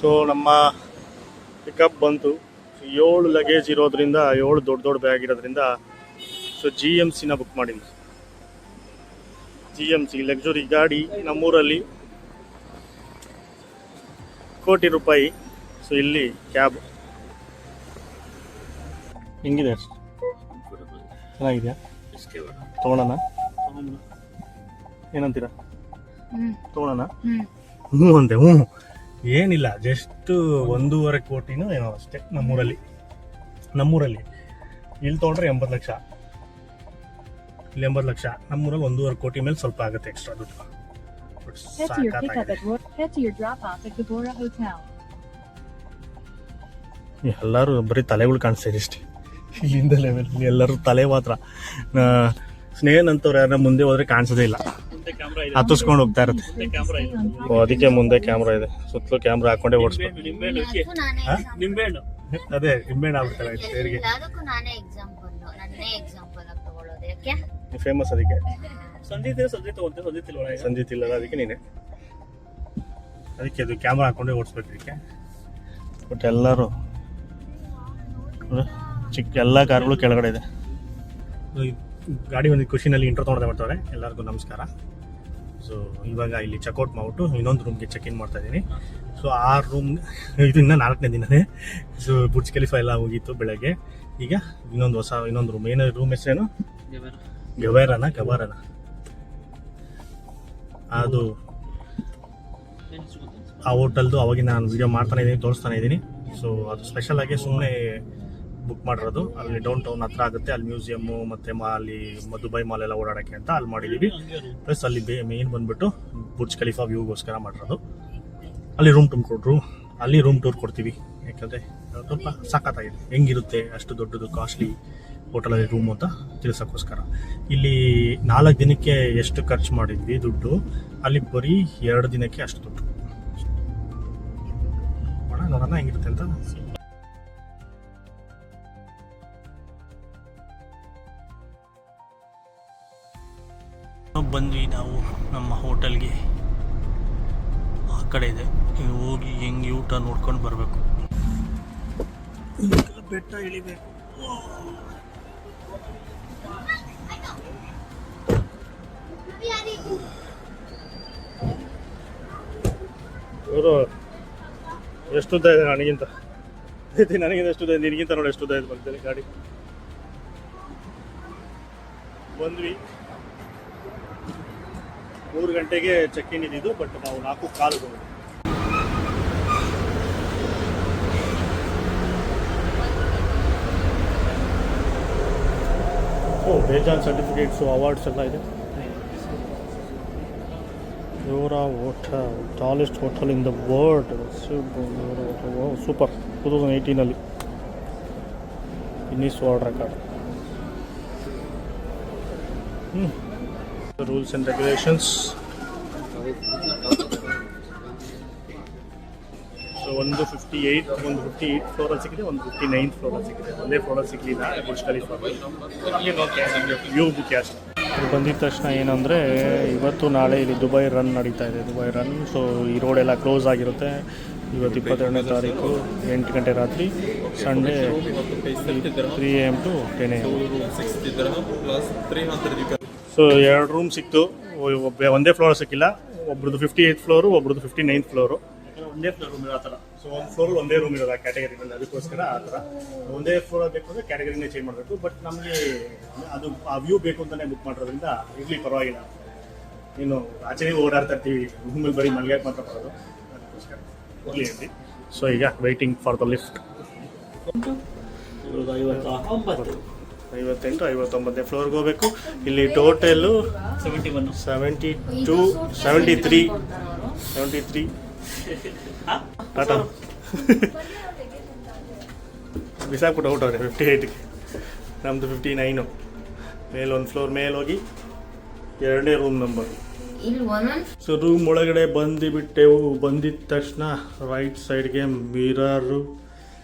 So ನಮ್ಮ pickup ಬಂತು. 7 luggage ಇರೋದ್ರಿಂದ 7 ದೊಡ್ಡ ದೊಡ್ಡ ಬ್ಯಾಗ್ ಇರೋದ್ರಿಂದ ಸೊ GMCನ ಬುಕ್ ಮಾಡಿದ್ವಿ. GMC ಲಕ್ಸುರಿ ಗಾಡಿ ನಮ್ಮೂರಲ್ಲಿ ಕೋಟಿ ರೂಪಾಯಿ. ಸೊ ಇಲ್ಲಿ ಕ್ಯಾಬ್ ಹೆಂಗಿದೆ? ಚೆನ್ನಾಗಿದೆಯಾ? ತೊಗೊಳೋಣ? ಏನಂತೀರಾ? ತೊಗೊಳೋಣ? ಹ್ಞೂ ಅಂತೆ. ಹ್ಞೂ ಏನಿಲ್ಲ, ಜಸ್ಟ್ 1.5 ಕೋಟಿನೋ ಏನೋ ಅಷ್ಟೇ ನಮ್ಮೂರಲ್ಲಿ. ಇಲ್ಲಿ ತೊಗೊಂಡ್ರೆ 80 ಲಕ್ಷ, ಇಲ್ಲಿ 80 ಲಕ್ಷ. ನಮ್ಮೂರಲ್ಲಿ 1.5 ಕೋಟಿ ಮೇಲೆ ಸ್ವಲ್ಪ ಆಗುತ್ತೆ ಎಕ್ಸ್ಟ್ರಾ ದುಡ್ಡು. ಎಲ್ಲರೂ ಬರೀ ತಲೆಗಳು ಕಾಣಿಸ್ತಾ ಇದೆ ಅಷ್ಟೇ. ಇಲ್ಲಿಂದ ಲೆವೆಲ್ ಎಲ್ಲರೂ ತಲೆ ಮಾತ್ರ. ಸ್ನೇಹನ್ ಅಂತವ್ರು ಯಾರ ಮುಂದೆ ಹೋದ್ರೆ ಕಾಣಿಸೋದೇ ಇಲ್ಲ, ಹತ್ತಿಸ್ಕೊಂಡು ಹೋಗ್ತಾ ಇರುತ್ತೆ. ಅದಕ್ಕೆ ಮುಂದೆ ಕ್ಯಾಮ್ರಾ ಇದೆ, ಸುತ್ತಲೂ ಕ್ಯಾಮ್ರಾ ಹಾಕೊಂಡೇ ಓಡಿಸ್ಬೇಕು. ಅದೇ ನಿಂಬೆಹಣ್ಣು ಆಗ್ಬಿಡ್ತಾರೆ ಸೇರಿಗೆ. ಫೇಮಸ್ ಅದಕ್ಕೆ. ಸಂಜಿತ್ ಇಲ್ಲ ಅದಕ್ಕೆ ನೀನೆ, ಅದಕ್ಕೆ ಅದು ಕ್ಯಾಮ್ರಾ ಹಾಕೊಂಡೇ ಓಡಿಸ್ಬೇಕು ಇದಕ್ಕೆ. ಬಟ್ ಎಲ್ಲರೂ ಚಿಕ್ಕ ಎಲ್ಲ ಕಾರ್ಗಳು ಕೆಳಗಡೆ ಇದೆ. ಗಾಡಿ ಒಂದು ಖುಷಿನಲ್ಲಿ ಇಂಟ್ರೋ ತೊಗೊಂಡೆ ಮಾಡ್ತಾರೆ. ಎಲ್ಲರಿಗೂ ನಮಸ್ಕಾರ. ಸೊ ಇವಾಗ ಇಲ್ಲಿ ಚೆಕ್ಔಟ್ ಮಾಡ್ಬಿಟ್ಟು ಇನ್ನೊಂದು ರೂಮ್ಗೆ ಚೆಕ್ ಇನ್ ಮಾಡ್ತಾ ಇದ್ದೀನಿ. ಸೊ ಆ ರೂಮ್ ಇದು ಇನ್ನೂ 4ನೇ ದಿನನೇ. ಸೊ ಬುರ್ಜ್ ಖಲೀಫಾ ಎಲ್ಲ ಹೋಗಿತ್ತು ಬೆಳಗ್ಗೆ. ಈಗ ಇನ್ನೊಂದು ರೂಮ್. ಏನೋ ರೂಮ್ ಹೆಸರೇನು? ಗವಾರನ ಅದು ಆ ಹೋಟೆಲ್ದು. ಅವಾಗಿನ ನಾನು ವಿಡಿಯೋ ಮಾಡ್ತಾನೆ ಇದ್ದೀನಿ, ತೋರಿಸ್ತಾನೆ ಇದ್ದೀನಿ. ಸೊ ಅದು ಸ್ಪೆಷಲ್ ಆಗಿ ಸುಮ್ಮನೆ ಬುಕ್ ಮಾಡಿರೋದು. ಅಲ್ಲಿ ಡೌನ್ ಟೌನ್ ಹತ್ರ ಆಗುತ್ತೆ. ಅಲ್ಲಿ ಮ್ಯೂಸಿಯಮ್ಮು ಮತ್ತು ಅಲ್ಲಿ ದುಬೈ ಮಾಲ್ ಎಲ್ಲ ಓಡಾಡೋಕ್ಕೆ ಅಂತ ಅಲ್ಲಿ ಮಾಡಿದ್ದೀವಿ. ಪ್ಲಸ್ ಅಲ್ಲಿ ಮೇನ್ ಬಂದುಬಿಟ್ಟು ಬುರ್ಜ್ ಖಲೀಫಾ ವ್ಯೂಗೋಸ್ಕರ ಮಾಡಿರೋದು. ಅಲ್ಲಿ ರೂಮ್ ಟೂರ್ ಕೊಡ್ತೀವಿ. ಯಾಕಂದರೆ ಸ್ವಲ್ಪ ಸಖತ್ತಾಗಿದೆ, ಹೆಂಗಿರುತ್ತೆ ಅಷ್ಟು ದೊಡ್ಡದು ಕಾಸ್ಟ್ಲಿ ಹೋಟೆಲಲ್ಲಿ ರೂಮ್ ಅಂತ ತಿಳಿಸೋಕ್ಕೋಸ್ಕರ. ಇಲ್ಲಿ 4 ದಿನಕ್ಕೆ ಎಷ್ಟು ಖರ್ಚು ಮಾಡಿದ್ವಿ ದುಡ್ಡು, ಅಲ್ಲಿ ಬರೀ 2 ದಿನಕ್ಕೆ ಅಷ್ಟು ದುಡ್ಡು. ನೋಡೋಣ ಹೆಂಗಿರುತ್ತೆ ಅಂತ. ಬಂದ್ವಿ ನಾವು ನಮ್ಮ ಹೋಟೆಲ್ಗೆ. ಆ ಕಡೆ ಇದೆ, ಹೋಗಿ ಹೆಂಗೆ ಊಟ ನೋಡ್ಕೊಂಡು ಬರಬೇಕು. ಬೆಟ್ಟ ಇಳಿಬೇಕು. ಇವರು ಎಷ್ಟು ಉದ್ದ ಇದೆ ನನಗಿಂತ ಎಷ್ಟು ಉದ್ದ, ನಿನಗಿಂತ ನೋಡಿ ಎಷ್ಟು ಉದ್ದ ಇದೆ ಬರ್ತೀನಿ ಗಾಡಿ. ಬಂದ್ವಿ 3 ಗಂಟೆಗೆ ಚೆಕ್ ಇನ್ ಇದ್ದಿದ್ದು, ಬಟ್ ನಾವು 4:15 ಬಂದ್ವಿ. ಬೇಜಾನ್ ಸರ್ಟಿಫಿಕೇಟ್ಸು ಅವಾರ್ಡ್ಸ್ ಎಲ್ಲ ಇದೆ. ಇವರ hotel tallest hotel in the world. Super. 2018 Guinness world record. Rules and regulations. So 158 ಫ್ಲೋರಲ್ಲಿ ಸಿಕ್ಕಿದೆ, 159 ಫ್ಲೋರಲ್ಲಿ ಸಿಕ್ಕಿದೆ. ಒಂದೇ ಫ್ಲೋರಲ್ಲಿ ಸಿಗಲಿಲ್ಲ ಬುರ್ಜ್ ಖಲೀಫಾ. ವ್ಯೂ ಬುಕ್ ಅಷ್ಟೆ. ಬಂದಿದ ತಕ್ಷಣ ಏನಂದರೆ ಇವತ್ತು ನಾಳೆ ಇಲ್ಲಿ ದುಬೈ ರನ್ ನಡೀತಾ ಇದೆ. ಸೊ ಈ ರೋಡೆಲ್ಲ ಕ್ಲೋಸ್ ಆಗಿರುತ್ತೆ. ಇವತ್ತು 22ನೇ ತಾರೀಕು 8 ಗಂಟೆ ರಾತ್ರಿ, Sunday 3 AM to 10 AM. So 2 room ಸಿಕ್ತು. ಒಂದೇ ಫ್ಲೋರ್ ಸಿಕ್ಕಿಲ್ಲ. ಒಬ್ರದ್ದು 58 ಫ್ಲೋರು, ಒಬ್ರದ್ದು 59 ಫ್ಲೋರು. ಒಂದೇ ಫ್ಲೋರ್ ರೂಮ್ ಇರೋ ಆ ಥರ. ಸೊ ಒಂದು ಫ್ಲೋರ್ ಒಂದೇ ರೂಮ್ ಇರೋದು ಆ ಕ್ಯಾಟಗರಿನಲ್ಲಿ. ಅದಕ್ಕೋಸ್ಕರ ಆ ಥರ ಒಂದೇ ಫ್ಲೋರ್ ಬೇಕು ಅಂದರೆ ಕ್ಯಾಟಗರಿನೇ ಚೇಂಜ್ ಮಾಡಬೇಕು. ಬಟ್ ನಮಗೆ ಅದು ಆ ವ್ಯೂ ಬೇಕು ಅಂತಲೇ ಬುಕ್ ಮಾಡಿರೋದ್ರಿಂದ ಇರಲಿ ಪರವಾಗಿಲ್ಲ. ಇನ್ನು ಆಚೆಗೆ ಓಡಾಡ್ತಾ ಇರ್ತೀವಿ, ರೂಮಲ್ಲಿ ಬರೀ ಮಲ್ಗಕ್ಕೆ ಮಾತ್ರ ಬರೋದು, ಅದಕ್ಕೋಸ್ಕರ ಇರಲಿ ಇರಲಿ. ಸೊ ಈಗ ವೆಯ್ಟಿಂಗ್ ಫಾರ್ ದ ಲಿಫ್ಟ್. 58-59ನೇ ಫ್ಲೋರ್ಗೆ ಹೋಗಬೇಕು. ಇಲ್ಲಿ ಟೋಟಲ್ಲು 73 ಟಾಟಾ ಬಿಸಾಕ್ಬಿಟ್ಟು ಔಟ್ ಅವ್ರೆ. 58ಗೆ ನಮ್ಮದು 59. ಮೇಲೊಂದು ಫ್ಲೋರ್ ಮೇಲೆ ಹೋಗಿ 2ನೇ ರೂಮ್ ನಂಬರ್. ಸೊ ರೂಮ್ ಒಳಗಡೆ ಬಂದುಬಿಟ್ಟೆವು. ಬಂದಿದ್ದ ತಕ್ಷಣ ರೈಟ್ ಸೈಡ್ಗೆ ಮಿರರು,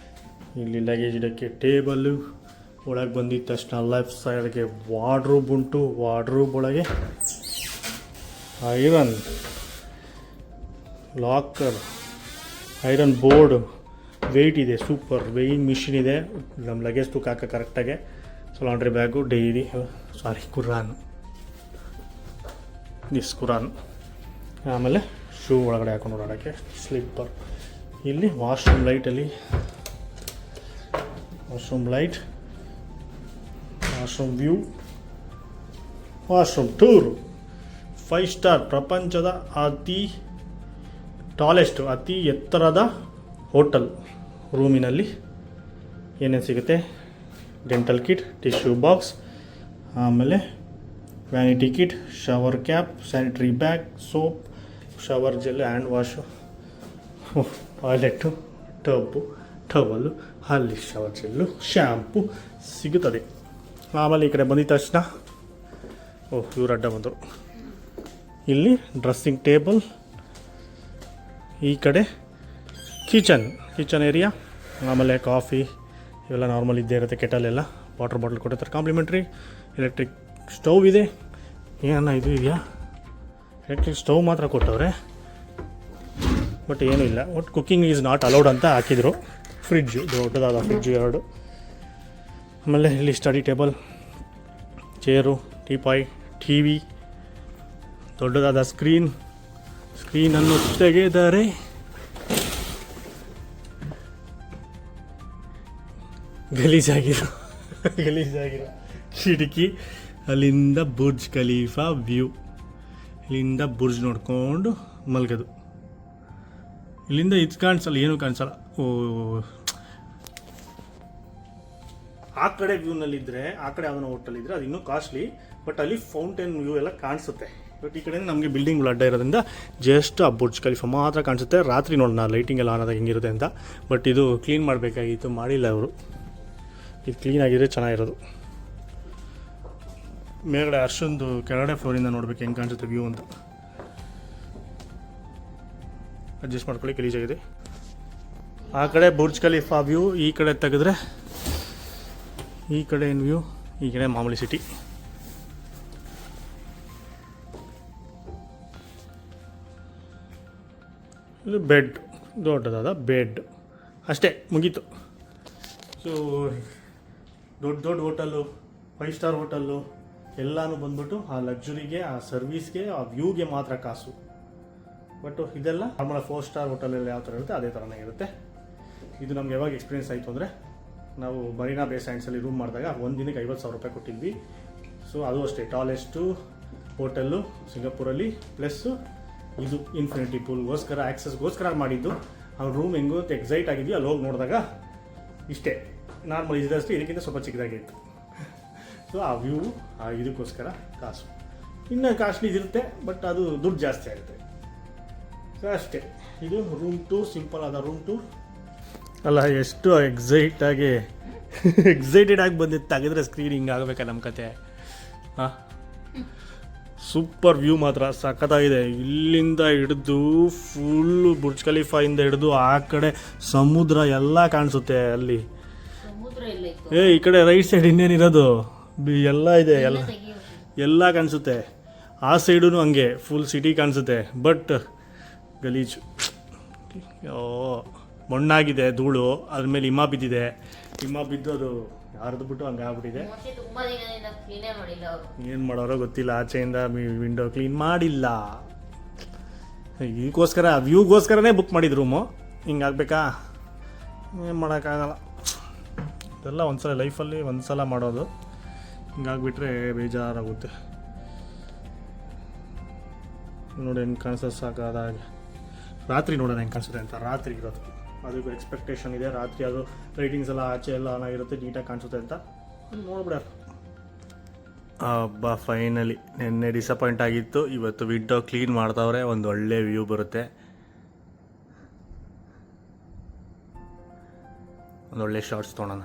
ಇಲ್ಲಿ ಲಗೇಜ್ ಇಡೋಕ್ಕೆ ಟೇಬಲ್ಲು. ಒಳಗೆ ಬಂದಿದ್ದ ತಕ್ಷಣ ಲೆಫ್ಟ್ ಸೈಡ್ಗೆ ವಾರ್ಡ್ರೂಬ್ ಉಂಟು. ವಾರ್ಡ್ರೂಬ್ ಒಳಗೆ iron, locker, iron board weight ಇದೆ, ಸೂಪರ್ ವೆಯ್ಯಿಂಗ್ ಮಿಷಿನ್ ಇದೆ, ನಮ್ಮ ಲಗೇಜ್ ತೂಕ ಹಾಕ ಕರೆಕ್ಟಾಗೆ. So laundry bag, diary, Quran, Quran. ಆಮೇಲೆ ಶೂ ಒಳಗಡೆ ಹಾಕೊಂಡು ಓಡಾಡೋಕ್ಕೆ ಸ್ಲಿಪ್ಪರ್. ಇಲ್ಲಿ ವಾಶ್ರೂಮ್ ಲೈಟಲ್ಲಿ washroom light, washroom view, washroom tour, 5 star, ಪ್ರಪಂಚದ ಅತಿ ಟಾಲೆಸ್ಟ್, ಅತಿ ಎತ್ತರದ ಹೋಟೆಲ್. ರೂಮಿನಲ್ಲಿ ಏನೇನು ಸಿಗುತ್ತೆ, ಡೆಂಟಲ್ ಕಿಟ್, ಟಿಶ್ಯೂ ಬಾಕ್ಸ್, ಆಮೇಲೆ vanity kit, shower cap, sanitary bag, soap, shower gel, hand wash, toilet, towel, ಅಲ್ಲಿ ಶವರ್ ಜೆಲ್ಲು, ಶ್ಯಾಂಪು ಸಿಗುತ್ತದೆ. ಆಮೇಲೆ ಈ ಕಡೆ ಬಂದಿದ ತಕ್ಷಣ ಇವ್ರು ಅಡ್ಡ ಬಂದರು. ಇಲ್ಲಿ ಡ್ರೆಸ್ಸಿಂಗ್ ಟೇಬಲ್, ಈ ಕಡೆ ಕಿಚನ್ ಏರಿಯಾ, ಆಮೇಲೆ ಕಾಫಿ ಇವೆಲ್ಲ ನಾರ್ಮಲ್ ಇದ್ದೇ ಇರುತ್ತೆ. ಕೆಟಲೆಲ್ಲ, ವಾಟರ್ ಬಾಟಲ್ ಕೊಟ್ಟಿರ್ತಾರೆ ಕಾಂಪ್ಲಿಮೆಂಟ್ರಿ. ಎಲೆಕ್ಟ್ರಿಕ್ ಸ್ಟವ್ ಇದೆ. ಏನೋ ಇದು ಇದೆಯಾ, ಎಲೆಕ್ಟ್ರಿಕ್ ಸ್ಟವ್ ಮಾತ್ರ ಕೊಟ್ಟವ್ರೆ, ಬಟ್ ಏನೂ ಇಲ್ಲ. ಒಟ್ಟು ಕುಕ್ಕಿಂಗ್ ಈಸ್ ನಾಟ್ ಅಲೌಡ್ ಅಂತ ಹಾಕಿದರು. ಫ್ರಿಡ್ಜು, ದೊಡ್ಡದಾದ ಫ್ರಿಡ್ಜು 2. ಆಮೇಲೆ ಇಲ್ಲಿ study table, chair, teapoy, T V, ದೊಡ್ಡದಾದ ಸ್ಕ್ರೀನನ್ನು ತೆಗೆದರೆ ಗಲೀಜಾಗಿರೋ ಕಿಟಕಿ, ಅಲ್ಲಿಂದ ಬುರ್ಜ್ ಖಲೀಫಾ ವ್ಯೂ. ಇಲ್ಲಿಂದ ಬುರ್ಜ್ ನೋಡ್ಕೊಂಡು ಮಲ್ಗೋದು. ಇಲ್ಲಿಂದ ಇದು ಕಾಣಿಸಲ್ಲ, ಏನೂ ಕಾಣಿಸಲ್ಲ. ಆ ಕಡೆ ವ್ಯೂನಲ್ಲಿದ್ದರೆ, ಆ ಕಡೆ ಯಾವ್ದೋ ಹೋಟೆಲ್ ಇದ್ದರೆ ಅದು ಇನ್ನೂ ಕಾಸ್ಟ್ಲಿ, ಬಟ್ ಅಲ್ಲಿ ಫೌಂಟೇನ್ ವ್ಯೂ ಎಲ್ಲ ಕಾಣಿಸುತ್ತೆ. ಬಟ್ ಈ ಕಡೆ ನಮಗೆ ಬಿಲ್ಡಿಂಗ್ಗಳು ಅಡ್ಡ ಇರೋದ್ರಿಂದ ಜಸ್ಟ್ ಆ ಬುರ್ಜ್ ಖಲೀಫಾ ಮಾತ್ರ ಕಾಣಿಸುತ್ತೆ. ರಾತ್ರಿ ನೋಡೋಣ ಲೈಟಿಂಗ್ ಎಲ್ಲ ಆನ್ ಆದಾಗ ಹೆಂಗಿರುತ್ತೆ ಅಂತ. ಬಟ್ ಇದು ಕ್ಲೀನ್ ಮಾಡಬೇಕಾಗಿತ್ತು, ಮಾಡಿಲ್ಲ ಅವರು. ಇದು ಕ್ಲೀನಾಗಿದ್ರೆ ಚೆನ್ನಾಗಿರೋದು. ಮೇಲ್ಗಡೆ ಅಷ್ಟೊಂದು ಕೆಳಗಡೆ ಫ್ಲೋರಿಂದ ನೋಡ್ಬೇಕು ಹೆಂಗೆ ಕಾಣಿಸುತ್ತೆ ವ್ಯೂ ಅಂತ. ಅಡ್ಜಸ್ಟ್ ಮಾಡ್ಕೊಳ್ಳಿ, ಗಲೀಜಾಗಿದೆ. ಆ ಕಡೆ ಬುರ್ಜ್ ಖಲೀಫಾ ವ್ಯೂ, ಈ ಕಡೆ ತೆಗೆದ್ರೆ ಈ ಕಡೆ ಏನು ವ್ಯೂ, ಈ ಕಡೆ ಮಾಮೂಲಿ ಸಿಟಿ. ಇದು ಬೆಡ್, ದೊಡ್ಡದಾದ ಬೆಡ್, ಅಷ್ಟೇ ಮುಗೀತು. ಸೊ ದೊಡ್ಡ ಹೋಟೆಲ್ಲು, 5 ಸ್ಟಾರ್ ಹೋಟೆಲ್ಲು ಎಲ್ಲನೂ ಬಂದ್ಬಿಟ್ಟು ಆ ಲಕ್ಸುರಿಗೆ, ಆ ಸರ್ವಿಸ್ಗೆ, ಆ ವ್ಯೂಗೆ ಮಾತ್ರ ಕಾಸು. ಬಟ್ ಇದೆಲ್ಲ ನಾರ್ಮಲ್ 4 ಸ್ಟಾರ್ ಹೋಟೆಲಲ್ಲಿ ಯಾವ ಥರ ಇರುತ್ತೆ ಅದೇ ಥರನೇ ಇರುತ್ತೆ. ಇದು ನಮ್ಗೆ ಯಾವಾಗ ಎಕ್ಸ್ಪೀರಿಯೆನ್ಸ್ ಆಯಿತು ಅಂದರೆ, ನಾವು ಮರೀನಾ ಬೇ ಸ್ಯಾಂಡ್ಸಲ್ಲಿ ರೂಮ್ ಮಾಡಿದಾಗ ಒಂದು ದಿನಕ್ಕೆ 50,000 ರೂಪಾಯಿ ಕೊಟ್ಟಿದ್ವಿ. ಸೊ ಅದು ಅಷ್ಟೇ ಟಾಲೆಸ್ಟು ಹೋಟೆಲ್ಲು ಸಿಂಗಾಪುರಲ್ಲಿ. ಪ್ಲಸ್ಸು ಇದು ಇನ್ಫಿನಿಟಿ ಪೂಲ್ಗೋಸ್ಕರ, ಆ್ಯಕ್ಸಸ್ಗೋಸ್ಕರ ಮಾಡಿದ್ದು. ಅವ್ನ ರೂಮ್ ಹೆಂಗೋ ಎಕ್ಸೈಟ್ ಆಗಿದ್ವಿ, ಅಲ್ಲಿ ಹೋಗಿ ನೋಡಿದಾಗ ಇಷ್ಟೇ ನಾರ್ಮಲ್ ಇದಷ್ಟೇ, ಇದಕ್ಕಿಂತ ಸ್ವಲ್ಪ ಚಿಕ್ಕದಾಗಿತ್ತು. ಸೊ ಆ ವ್ಯೂ, ಆ ಇದಕ್ಕೋಸ್ಕರ ಕಾಸು. ಇನ್ನು ಕಾಸ್ಟ್ಲಿ ಇರುತ್ತೆ, ಬಟ್ ಅದು ದುಡ್ಡು ಜಾಸ್ತಿ ಆಗುತ್ತೆ. ಸೊ ಅಷ್ಟೇ. ಇದು ರೂಮ್ ಟೂರ್, ಸಿಂಪಲ್ ಆದ ರೂಮ್ ಟೂರ್ ಅಲ್ಲ. ಎಷ್ಟು ಎಕ್ಸೈಟೆಡ್ ಆಗಿ ಬಂದಿತ್ತು. ತೆಗೆದ್ರೆ ಸ್ಕ್ರೀನ್ ಹಿಂಗೆ ಆಗಬೇಕಾ ನಮ್ಮ ಕತೆ. ಹಾಂ, ಸೂಪರ್ ವ್ಯೂ ಮಾತ್ರ ಸಖತ್ತಾಗಿದೆ. ಇಲ್ಲಿಂದ ಹಿಡಿದು ಫುಲ್ಲು ಬುರ್ಜ್ ಖಲೀಫಾಯಿಂದ ಹಿಡಿದು ಆ ಕಡೆ ಸಮುದ್ರ ಎಲ್ಲ ಕಾಣಿಸುತ್ತೆ. ಅಲ್ಲಿ ಈ ಕಡೆ ರೈಟ್ ಸೈಡ್ ಇನ್ನೇನಿರೋದು ಎಲ್ಲ ಇದೆ, ಎಲ್ಲ ಕಾಣಿಸುತ್ತೆ. ಆ ಸೈಡು ಹಂಗೆ ಫುಲ್ ಸಿಟಿ ಕಾಣಿಸುತ್ತೆ. ಬಟ್ ಗಲೀಜು, ಮಣ್ಣಾಗಿದೆ, ಧೂಳು, ಅದ್ರ ಮೇಲೆ ಹಿಮ ಬಿದ್ದಿದೆ. ಹಿಮ ಬಿದ್ದು ಅದು ಯಾರ್ದು ಬಿಟ್ಟು ಹಂಗೆ ಆಗ್ಬಿಟ್ಟಿದೆ. ಏನು ಮಾಡೋರೋ ಗೊತ್ತಿಲ್ಲ. ಆಚೆಯಿಂದ ವಿಂಡೋ ಕ್ಲೀನ್ ಮಾಡಿಲ್ಲ. ಇದಕ್ಕೋಸ್ಕರ ವ್ಯೂಗೋಸ್ಕರನೇ ಬುಕ್ ಮಾಡಿದ್ದು ರೂಮು. ಹಿಂಗಾಗಬೇಕಾ? ಏನು ಮಾಡೋಕ್ಕಾಗಲ್ಲ. ಇದೆಲ್ಲ ಒಂದ್ಸಲ ಲೈಫಲ್ಲಿ ಒಂದ್ಸಲ ಮಾಡೋದು. ಹಿಂಗಾಗ್ಬಿಟ್ರೆ ಬೇಜಾರಾಗುತ್ತೆ. ನೋಡಿ ಹೆಂಗೆ ಕಾಣಿಸೋದು ಸಾಕಾದಾಗೆ. ರಾತ್ರಿ ನೋಡೋಣ ಹೆಂಗೆ ಕಾಣಿಸುತ್ತೆ ಅಂತ. ರಾತ್ರಿ ಇರೋದು ಅದಕ್ಕೂ ಎಕ್ಸ್ಪೆಕ್ಟೇಷನ್ ಇದೆ. ರಾತ್ರಿ ಅದು ಲೈಟಿಂಗ್ಸ್ ಎಲ್ಲ ಆಚೆ ಎಲ್ಲ ಆನ್ ಆಗಿರುತ್ತೆ, ನೀಟಾಗಿ ಕಾಣಿಸುತ್ತೆ ಅಂತ ನೋಡ್ಬಿಡ. ಹಬ್ಬ ಫೈನಲಿ. ನಿನ್ನೆ ಡಿಸಪಾಯಿಂಟ್ ಆಗಿತ್ತು, ಇವತ್ತು ವಿಂಡೋ ಕ್ಲೀನ್ ಮಾಡ್ತಾವ್ರೆ. ಒಂದು ಒಳ್ಳೆ ವ್ಯೂ ಬರುತ್ತೆ, ಒಂದೊಳ್ಳೆ ಶಾರ್ಟ್ಸ್ ತೊಗೊಳೋಣ.